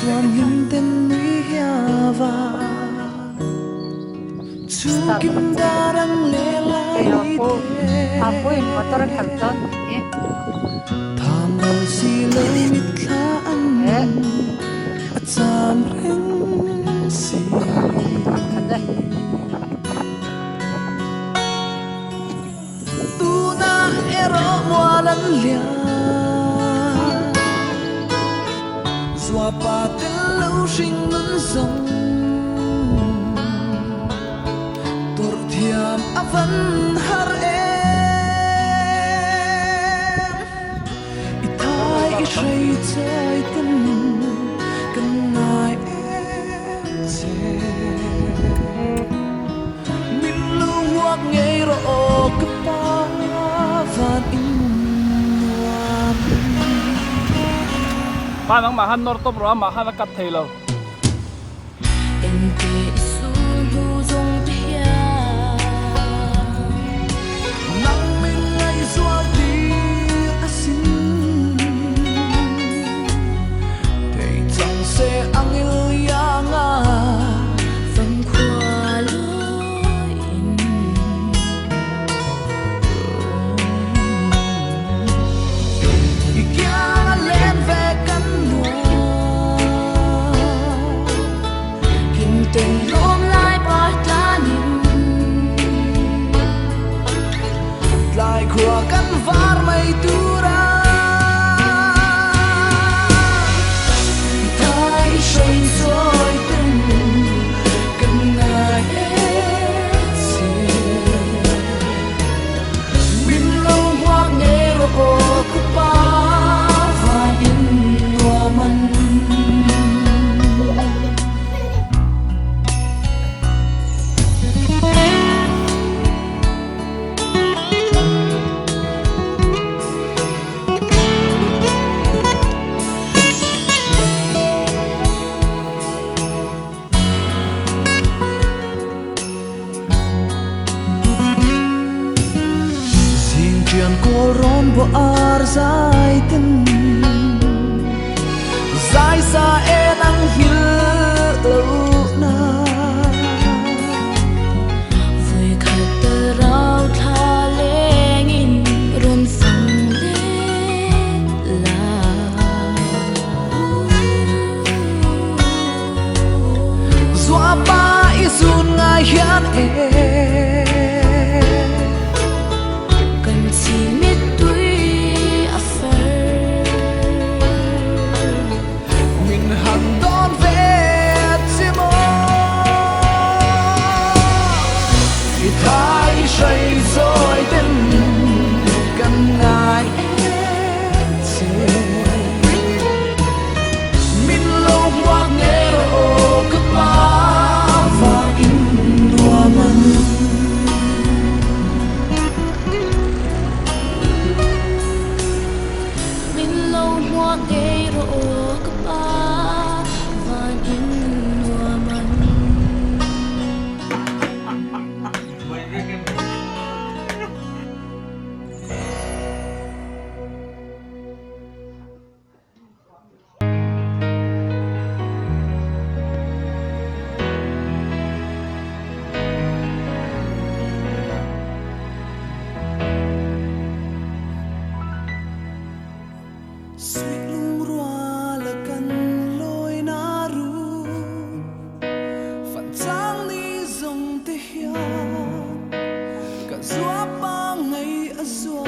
Xuân hình tên núi Hiava Chu kim đa đang lê lại thế Tham đầu si lời mít khá ăn At cham rinh si Tu na ero mua lăn lia Dua pa tên lâu sinh ngân dòng Tor thiam a vẫn har em I thai I shay chơi tên Cần ngài em chê Min lưu hoặc ngay rõ cấp ba Van in noam Ba nang mahan nor to bro mahan kat thelo Ente isun huzong pia Nang min ngay sual ti asin Thầy chẳng sẽ ang yêu nga Vang khoa lối in Ikia lên về căn mùa Hình tình lom lại bỏ ta nhìn Lại khua căn var mây tu ra Thái shay rồi tình Cần ngài hết xì Min lâu hoa nghe rô cơ ba Và in hoa mân Xin chuyện cô rôn bộ ar dài tình Dài xa e năng hiu lâu na Vui khát tơ rau tha lên in Rôn phăng lên là Dua ba isun ngai hian e Cần chỉ mít tuy à phơ Mình hằng đón về chỉ mô Thì thái shay rồi tình Cần ngài chê Min lâu hoa nghe rô cơ ba Và in hoa mân Min lâu hoa gây rộ cấp ba Và in hoa mân Suy lung roa là căn lối na ru Phản trang ni dòng tê hian Cả gió ba ngày ở gió